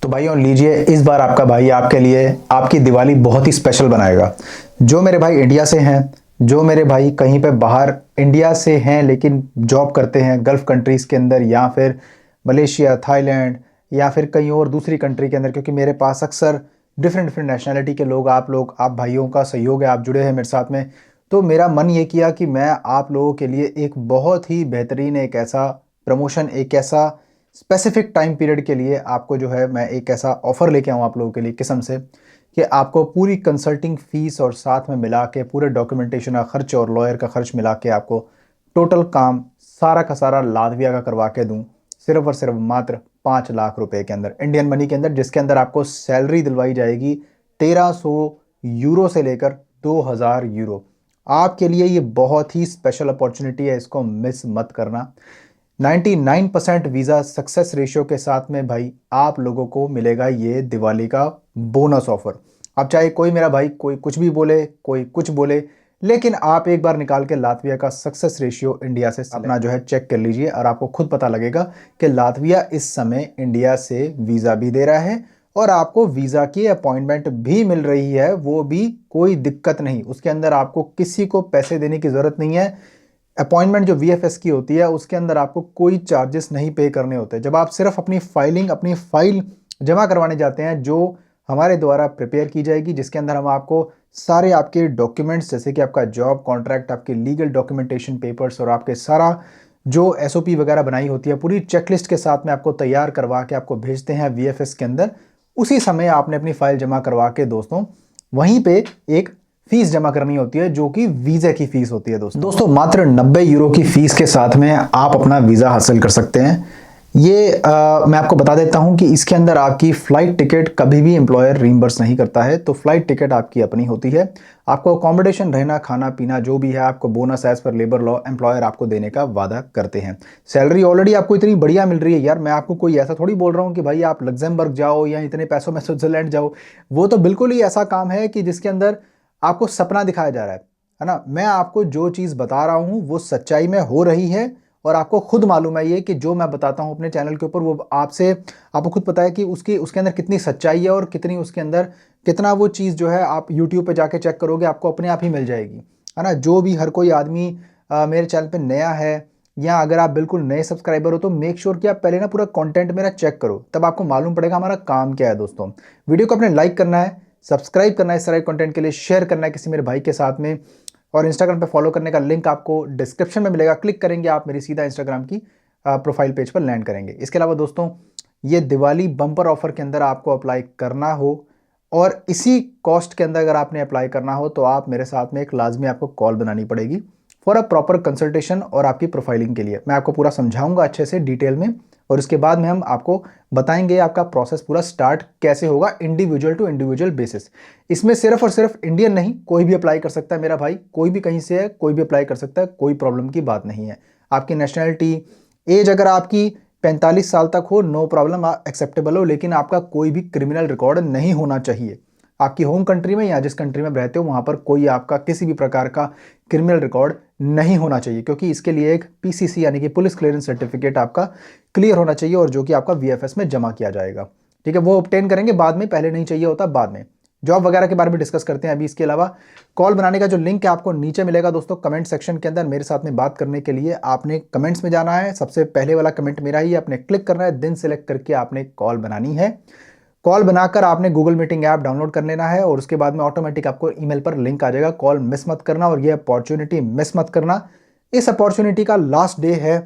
तो भाइयों लीजिए, इस बार आपका भाई आपके लिए आपकी दिवाली बहुत ही स्पेशल बनाएगा। जो मेरे भाई इंडिया से हैं, जो मेरे भाई कहीं पे बाहर इंडिया से हैं लेकिन जॉब करते हैं गल्फ कंट्रीज़ के अंदर या फिर मलेशिया, थाईलैंड या फिर कहीं और दूसरी कंट्री के अंदर, क्योंकि मेरे पास अक्सर डिफरेंट डिफरेंट नेशनैलिटी के लोग, आप भाइयों का सहयोग है, आप जुड़े हैं मेरे साथ में। तो मेरा मन ये किया कि मैं आप लोगों के लिए एक बहुत ही बेहतरीन, एक ऐसा प्रमोशन, एक ऐसा स्पेसिफिक टाइम पीरियड के लिए आपको जो है मैं एक ऐसा ऑफर लेके आऊँ आप लोगों के लिए किस्म से, कि आपको पूरी कंसल्टिंग फीस और साथ में मिला के पूरे डॉक्यूमेंटेशन का खर्च और लॉयर का खर्च मिला के आपको टोटल काम सारा का सारा लातविया का करवा के दूँ, सिर्फ और सिर्फ मात्र 5 लाख रुपए के अंदर, इंडियन मनी के अंदर, जिसके अंदर आपको सैलरी दिलवाई जाएगी 1300 यूरो से लेकर 2000 यूरो। आपके लिए ये बहुत ही स्पेशल अपॉर्चुनिटी है, इसको मिस मत करना। 99% वीज़ा सक्सेस रेशियो के साथ में भाई आप लोगों को मिलेगा ये दिवाली का बोनस ऑफर। अब चाहे कोई मेरा भाई कोई कुछ भी बोले, कोई कुछ बोले, लेकिन आप एक बार निकाल के लातविया का सक्सेस रेशियो इंडिया से अपना जो है चेक कर लीजिए और आपको खुद पता लगेगा कि लातविया इस समय इंडिया से वीज़ा भी दे रहा है और आपको वीज़ा की अपॉइंटमेंट भी मिल रही है, वो भी कोई दिक्कत नहीं। उसके अंदर आपको किसी को पैसे देने की ज़रूरत नहीं है। अपॉइंटमेंट जो वीएफएस की होती है उसके अंदर आपको कोई चार्जेस नहीं पे करने होते। जब आप सिर्फ अपनी फाइल जमा करवाने जाते हैं, जो हमारे द्वारा प्रिपेयर की जाएगी, जिसके अंदर हम आपको सारे आपके डॉक्यूमेंट्स जैसे कि आपका जॉब कॉन्ट्रैक्ट, आपके लीगल डॉक्यूमेंटेशन पेपर्स और आपके सारा जो एसओपी वगैरह बनाई होती है पूरी चेकलिस्ट के साथ में आपको तैयार करवा के आपको भेजते हैं वीएफएस के अंदर। उसी समय आपने अपनी फाइल जमा करवा के दोस्तों वहीं पे एक फीस जमा करनी होती है, जो कि वीज़ा की फीस होती है। दोस्तों मात्र 90 यूरो की फीस के साथ में आप अपना वीज़ा हासिल कर सकते हैं। ये मैं आपको बता देता हूं कि इसके अंदर आपकी फ़्लाइट टिकट कभी भी एम्प्लॉयर रीइंबर्स नहीं करता है, तो फ़्लाइट टिकट आपकी अपनी होती है। आपको अकोमोडेशन, रहना, खाना पीना जो भी है आपको bonus as per labour law employer आपको देने का वादा करते हैं। सैलरी ऑलरेडी आपको इतनी बढ़िया मिल रही है यार, मैं आपको कोई ऐसा थोड़ी बोल रहा हूँ कि भाई आप लग्जमबर्ग जाओ या इतने पैसों में स्विट्जरलैंड जाओ। वो तो बिल्कुल ही ऐसा काम है कि जिसके अंदर आपको सपना दिखाया जा रहा है ना। मैं आपको जो चीज़ बता रहा हूँ वो सच्चाई में हो रही है और आपको खुद मालूम है ये कि जो मैं बताता हूँ अपने चैनल के ऊपर वो आपको खुद पता है कि उसके अंदर कितनी सच्चाई है और कितनी उसके अंदर कितना वो चीज़ जो है आप यूट्यूब पे जाके चेक करोगे आपको अपने आप ही मिल जाएगी, है ना। जो भी हर कोई आदमी मेरे चैनल पे नया है या अगर आप बिल्कुल नए सब्सक्राइबर हो तो मेक श्योर कि आप पहले ना पूरा कंटेंट मेरा चेक करो, तब आपको मालूम पड़ेगा हमारा काम क्या है। दोस्तों वीडियो को अपने लाइक करना है, सब्सक्राइब करना है इस तरह कंटेंट के लिए, शेयर करना है किसी मेरे भाई के साथ में, और इंस्टाग्राम पे फॉलो करने का लिंक आपको डिस्क्रिप्शन में मिलेगा। क्लिक करेंगे आप मेरी सीधा इंस्टाग्राम की प्रोफाइल पेज पर लैंड करेंगे। इसके अलावा दोस्तों ये दिवाली बम्पर ऑफर के अंदर आपको अप्लाई करना हो और इसी कॉस्ट के अंदर अगर आपने अप्लाई करना हो तो आप मेरे साथ में एक लाजमी आपको कॉल बनानी पड़ेगी फॉर अ प्रॉपर कंसल्टेशन और आपकी प्रोफाइलिंग के लिए। मैं आपको पूरा समझाऊंगा अच्छे से डिटेल में और उसके बाद में हम आपको बताएंगे आपका प्रोसेस पूरा स्टार्ट कैसे होगा, इंडिविजुअल टू इंडिविजुअल बेसिस। इसमें सिर्फ और सिर्फ इंडियन नहीं, कोई भी अप्लाई कर सकता है मेरा भाई, कोई भी कहीं से है कोई भी अप्लाई कर सकता है, कोई प्रॉब्लम की बात नहीं है। आपकी नेशनैलिटी, एज अगर आपकी 45 साल तक हो नो प्रॉब्लम, एक्सेप्टेबल हो, लेकिन आपका कोई भी क्रिमिनल रिकॉर्ड नहीं होना चाहिए। आपकी होम कंट्री में या जिस कंट्री में रहते हो वहां पर कोई आपका किसी भी प्रकार का क्रिमिनल रिकॉर्ड नहीं होना चाहिए, क्योंकि इसके लिए एक पीसीसी यानी कि पुलिस क्लियरेंस सर्टिफिकेट आपका क्लियर होना चाहिए और जो कि आपका वीएफएस में जमा किया जाएगा। ठीक है, वो ऑब्टेन करेंगे बाद में, पहले नहीं चाहिए होता बाद में। जॉब वगैरह के बारे में डिस्कस करते हैं अभी। इसके अलावा कॉल बनाने का जो लिंक है आपको नीचे मिलेगा दोस्तों कमेंट सेक्शन के अंदर। मेरे साथ में बात करने के लिए आपने कमेंट्स में जाना है, सबसे पहले वाला कमेंट मेरा ही, आपने क्लिक करना है, दिन सेलेक्ट करके आपने कॉल बनानी है। कॉल बनाकर आपने गूगल मीटिंग ऐप डाउनलोड कर लेना है और उसके बाद में ऑटोमेटिक आपको ईमेल पर लिंक आ जाएगा। कॉल मिस मत करना और ये अपॉर्चुनिटी मिस मत करना। इस अपॉर्चुनिटी का लास्ट डे है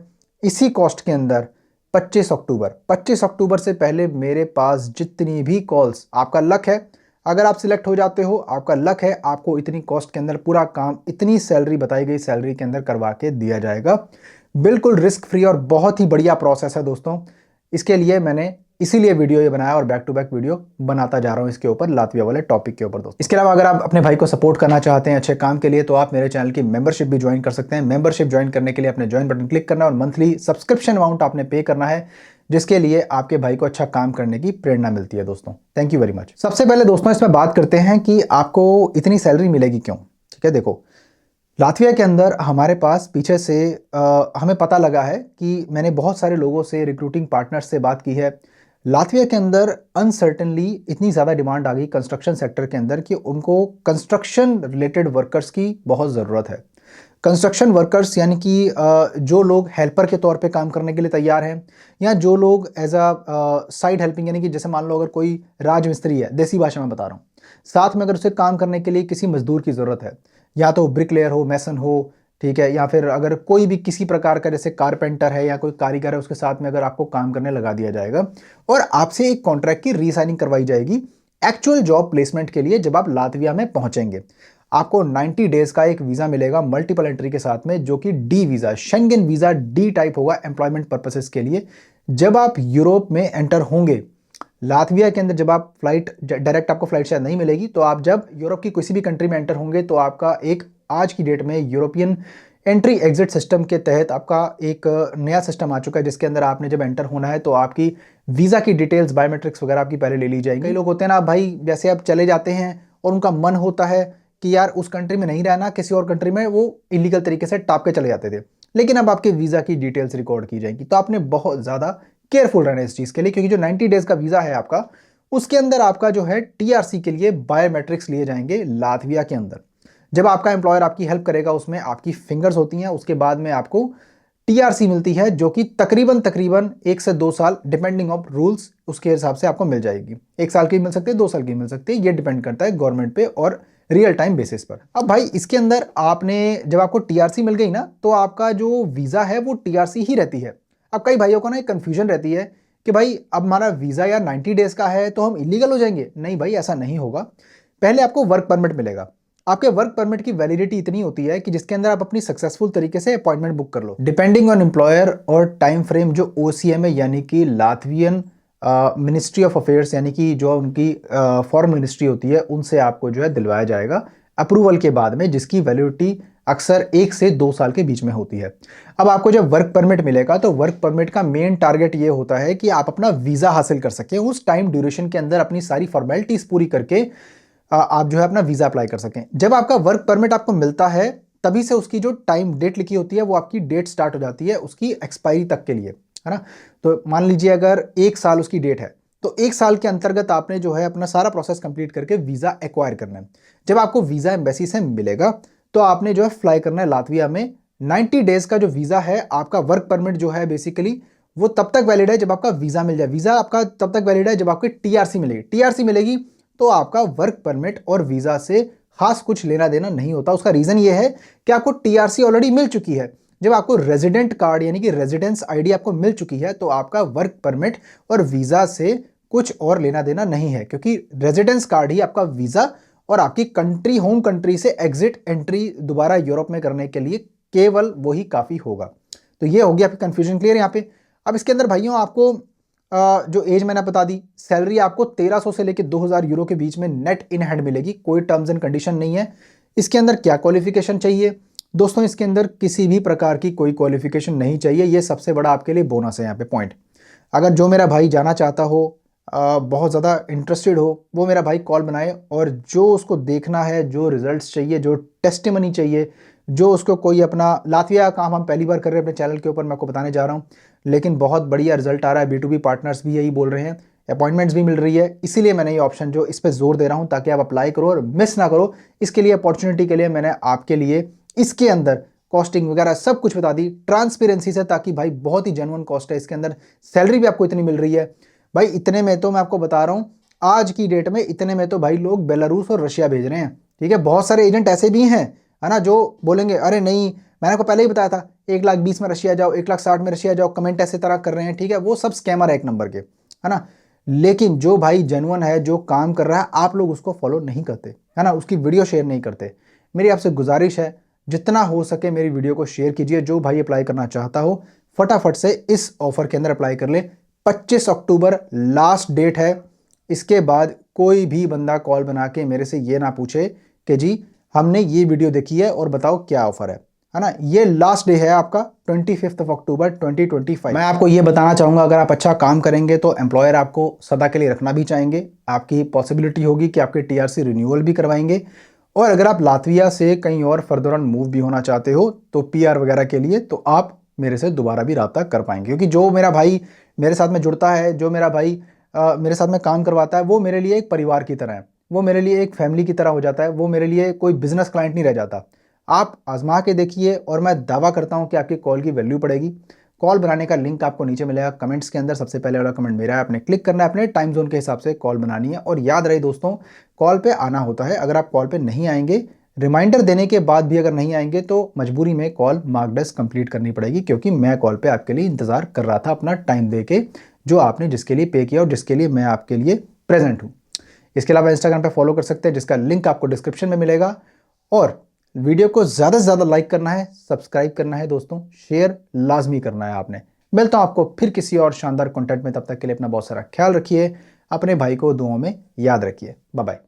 इसी कॉस्ट के अंदर 25 अक्टूबर। 25 अक्टूबर से पहले मेरे पास जितनी भी कॉल्स, आपका लक है अगर आप सिलेक्ट हो जाते हो, आपका लक है, आपको इतनी कॉस्ट के अंदर पूरा काम इतनी सैलरी बताई गई सैलरी के अंदर करवा के दिया जाएगा। बिल्कुल रिस्क फ्री और बहुत ही बढ़िया प्रोसेस है दोस्तों। इसके लिए मैंने इसीलिए वीडियो ये बनाया और बैक टू बैक वीडियो बनाता जा रहा हूं इसके ऊपर, लातविया वाले टॉपिक के ऊपर दोस्तों। इसके अलावा अगर आप अपने भाई को सपोर्ट करना चाहते हैं अच्छे काम के लिए तो आप मेरे चैनल की मेंबरशिप भी ज्वाइन कर सकते हैं। मेंबरशिप ज्वाइन करने के लिए अपने ज्वाइन बटन क्लिक करना और मंथली सब्सक्रिप्शन अमाउंट आपने पे करना है, जिसके लिए आपके भाई को अच्छा काम करने की प्रेरणा मिलती है दोस्तों। Thank you very much. सबसे पहले दोस्तों इसमें बात करते हैं कि आपको इतनी सैलरी मिलेगी क्यों। ठीक है, देखो लातविया के अंदर हमारे पास पीछे से हमें पता लगा है कि मैंने बहुत सारे लोगों से, रिक्रूटिंग पार्टनर से बात की है, लातविया के अंदर अनसर्टेनली इतनी ज़्यादा डिमांड आ गई कंस्ट्रक्शन सेक्टर के अंदर कि उनको कंस्ट्रक्शन रिलेटेड वर्कर्स की बहुत ज़रूरत है। कंस्ट्रक्शन वर्कर्स यानी कि जो लोग हेल्पर के तौर पे काम करने के लिए तैयार हैं, या जो लोग एज अ साइड हेल्पिंग, यानी कि जैसे मान लो अगर कोई राजमिस्त्री है, देसी भाषा में बता रहा हूँ, साथ में अगर उसे काम करने के लिए किसी मजदूर की ज़रूरत है, या तो ब्रिकलेयर हो, मैसन हो, ठीक है, या फिर अगर कोई भी किसी प्रकार का जैसे कारपेंटर है या कोई कारीगर है, उसके साथ में अगर आपको काम करने लगा दिया जाएगा और आपसे एक कॉन्ट्रैक्ट की रीसाइनिंग करवाई जाएगी एक्चुअल जॉब प्लेसमेंट के लिए। जब आप लातविया में पहुंचेंगे आपको 90 डेज का एक वीज़ा मिलेगा मल्टीपल एंट्री के साथ में, जो कि D visa, Schengen visa D type होगा एम्प्लॉयमेंट पर्पसेस के लिए। जब आप यूरोप में एंटर होंगे लातविया के अंदर, जब आप फ्लाइट डायरेक्ट, आपको फ्लाइट शायद नहीं मिलेगी, तो आप जब यूरोप की किसी भी कंट्री में एंटर होंगे तो आपका एक आज की डेट में यूरोपियन एंट्री एग्जिट सिस्टम के तहत आपका एक नया सिस्टम आ चुका है, जिसके अंदर आपने जब एंटर होना है तो आपकी वीज़ा की डिटेल्स, बायोमेट्रिक्स वगैरह आपकी पहले ले ली जाएगी। कई लोग होते हैं ना भाई, जैसे आप चले जाते हैं और उनका मन होता है कि यार उस कंट्री में नहीं रहना, किसी और कंट्री में, वो इलीगल तरीके से टाप के चले जाते थे, लेकिन अब आपके वीज़ा की डिटेल्स रिकॉर्ड की जाएंगी। तो आपने बहुत ज़्यादा केयरफुल रहना है इस चीज़ के लिए, क्योंकि जो 90 डेज का वीज़ा है आपका, उसके अंदर आपका जो है टीआरसी के लिए बायोमेट्रिक्स लिए जाएंगे लातविया के अंदर। जब आपका एम्प्लॉयर आपकी हेल्प करेगा, उसमें आपकी फिंगर्स होती हैं, उसके बाद में आपको टीआरसी मिलती है, जो कि तकरीबन तकरीबन 1 से 2 साल डिपेंडिंग ऑफ रूल्स, उसके हिसाब से आपको मिल जाएगी। 1 साल की मिल सकती है, 2 साल की मिल सकती है, ये डिपेंड करता है गवर्नमेंट पे और रियल टाइम बेसिस पर। अब भाई इसके अंदर आपने जब आपको टीआरसी मिल गई ना, तो आपका जो वीज़ा है वो टीआरसी ही रहती है। अब कई भाइयों को ना एक कन्फ्यूजन रहती है कि भाई अब हमारा वीज़ा यार 90 डेज का है तो हम इलीगल हो जाएंगे। नहीं भाई, ऐसा नहीं होगा। पहले आपको वर्क परमिट मिलेगा। आपके वर्क परमिट की वैलिडिटी इतनी होती है कि जिसके अंदर आप अपनी सक्सेसफुल तरीके से अपॉइंटमेंट बुक कर लो, डिपेंडिंग ऑन एम्प्लॉयर और टाइम फ्रेम। जो ओसीएम है यानी कि लातवियन मिनिस्ट्री ऑफ अफेयर्स, यानी कि जो उनकी फॉरेन मिनिस्ट्री होती है, उनसे आपको जो है दिलवाया जाएगा अप्रूवल के बाद में, जिसकी वैलिडिटी अक्सर 1 से 2 साल के बीच में होती है। अब आपको जब वर्क परमिट मिलेगा तो वर्क परमिट का मेन टारगेट ये होता है कि आप अपना वीज़ा हासिल कर सकें, उस टाइम ड्यूरेशन के अंदर अपनी सारी फॉर्मेलिटीज़ पूरी करके आप जो है अपना वीज़ा अप्लाई कर सकें। जब आपका वर्क परमिट आपको मिलता है, तभी से उसकी जो टाइम डेट लिखी होती है वो आपकी डेट स्टार्ट हो जाती है उसकी एक्सपायरी तक के लिए, है ना। तो मान लीजिए अगर 1 साल उसकी डेट है, तो 1 साल के अंतर्गत आपने जो है अपना सारा प्रोसेस कंप्लीट करके वीज़ा एक्वायर करना है। जब आपको वीज़ा एम्बेसी से मिलेगा तो आपने जो है फ्लाई करना है लातविया में। 90 डेज का जो वीज़ा है, आपका वर्क परमिट जो है बेसिकली वो तब तक वैलिड है जब आपका वीज़ा मिल जाए। वीज़ा आपका तब तक वैलिड है जब आपकी टीआरसी मिलेगी। टीआरसी मिलेगी तो आपका वर्क परमिट और वीज़ा से खास कुछ लेना देना नहीं होता। उसका रीज़न ये है कि आपको टीआरसी ऑलरेडी मिल चुकी है। जब आपको रेजिडेंट कार्ड यानी कि रेजिडेंस आईडी आपको मिल चुकी है, तो आपका वर्क परमिट और वीज़ा से कुछ और लेना देना नहीं है, क्योंकि रेजिडेंस कार्ड ही आपका वीज़ा और आपकी कंट्री, होम कंट्री से एग्जिट एंट्री दोबारा यूरोप में करने के लिए केवल वही काफ़ी होगा। तो ये होगी आपकी कंफ्यूजन क्लियर यहाँ पे। अब इसके अंदर भाइयों आपको जो एज मैंने बता दी, सैलरी आपको 1300 से लेकर 2000 यूरो के बीच में नेट इन हैंड मिलेगी। कोई टर्म्स एंड कंडीशन नहीं है। इसके अंदर क्या क्वालिफिकेशन चाहिए दोस्तों? इसके अंदर किसी भी प्रकार की कोई क्वालिफिकेशन नहीं चाहिए। ये सबसे बड़ा आपके लिए बोनस है यहाँ पे पॉइंट। अगर जो मेरा भाई जाना चाहता हो, बहुत ज़्यादा इंटरेस्टेड हो, वो मेरा भाई कॉल बनाए, और जो उसको देखना है, जो रिजल्ट्स चाहिए, जो टेस्टिमनी चाहिए, जो उसको कोई अपना लातविया का काम हम पहली बार कर रहे हैं अपने चैनल के ऊपर, मैं आपको बताने जा रहा हूँ, लेकिन बहुत बढ़िया रिजल्ट आ रहा है। B2B पार्टनर्स भी यही बोल रहे हैं, अपॉइंटमेंट्स भी मिल रही है। इसीलिए मैंने ये ऑप्शन जो इस पर जोर दे रहा हूँ, ताकि आप अप्लाई करो और मिस ना करो। इसके लिए अपॉर्चुनिटी के लिए मैंने आपके लिए इसके अंदर कॉस्टिंग वगैरह सब कुछ बता दी ट्रांसपेरेंसी से, ताकि भाई बहुत ही जेन्युइन कॉस्ट है इसके अंदर। सैलरी भी आपको इतनी मिल रही है भाई। इतने में तो मैं आपको बता रहा हूँ, आज की डेट में इतने में तो भाई लोग बेलारूस और रशिया भेज रहे हैं। ठीक है, बहुत सारे एजेंट ऐसे भी हैं, है ना, जो बोलेंगे अरे नहीं, मैंने आपको पहले ही बताया था 1,20,000 में रशिया जाओ, 1,60,000 में रशिया जाओ, कमेंट ऐसे तरह कर रहे हैं। ठीक है, वो सब स्कैमर है एक नंबर के, है ना। लेकिन जो भाई जेन्युइन है, जो काम कर रहा है, आप लोग उसको फॉलो नहीं करते, है ना, उसकी वीडियो शेयर नहीं करते। मेरी आपसे गुजारिश है, जितना हो सके मेरी वीडियो को शेयर कीजिए। जो भाई अप्लाई करना चाहता हो फटाफट से इस ऑफर के अंदर अप्लाई कर ले। 25 अक्टूबर लास्ट डेट है। इसके बाद कोई भी बंदा कॉल बना के मेरे से ये ना पूछे कि जी हमने ये वीडियो देखी है और बताओ क्या ऑफर है ना। ये लास्ट डे है आपका 25 अक्टूबर 2025। मैं आपको ये बताना चाहूँगा, अगर आप अच्छा काम करेंगे तो एम्प्लॉयर आपको सदा के लिए रखना भी चाहेंगे। आपकी पॉसिबिलिटी होगी कि आपके टीआरसी रिन्यूअल भी करवाएंगे। और अगर आप लातविया से कहीं और फर्दर ऑन मूव भी होना चाहते हो तो पीआर वगैरह के लिए, तो आप मेरे से दोबारा भी रब्ता कर पाएंगे। क्योंकि जो मेरा भाई मेरे साथ में जुड़ता है, जो मेरा भाई मेरे साथ में काम करवाता है वो मेरे लिए एक परिवार की तरह है, वो मेरे लिए एक फैमिली की तरह हो जाता है, वो मेरे लिए कोई बिजनेस क्लाइंट नहीं रह जाता। आप आजमा के देखिए और मैं दावा करता हूं कि आपकी कॉल की वैल्यू पड़ेगी। कॉल बनाने का लिंक आपको नीचे मिलेगा कमेंट्स के अंदर, सबसे पहले वाला कमेंट मेरा है, आपने क्लिक करना है, अपने टाइम जोन के हिसाब से कॉल बनानी है। और याद रहे दोस्तों, कॉल पे आना होता है, अगर आप कॉल पे नहीं आएंगे, रिमाइंडर देने के बाद भी अगर नहीं आएंगे तो मजबूरी में कॉल मार्कडस कंप्लीट करनी पड़ेगी, क्योंकि मैं कॉल पे आपके लिए इंतजार कर रहा था अपना टाइम दे के, जो आपने जिसके लिए पे किया और जिसके लिए मैं आपके लिए प्रेजेंट हूँ। इसके अलावा इंस्टाग्राम पे फॉलो कर सकते हैं, जिसका लिंक आपको डिस्क्रिप्शन में मिलेगा। और वीडियो को ज़्यादा से ज़्यादा लाइक करना है, सब्सक्राइब करना है दोस्तों, शेयर लाजमी करना है आपने। मिलता हूं आपको फिर किसी और शानदार कंटेंट में, तब तक के लिए अपना बहुत सारा ख्याल रखिए, अपने भाई को दुआओं में याद रखिए। Bye bye.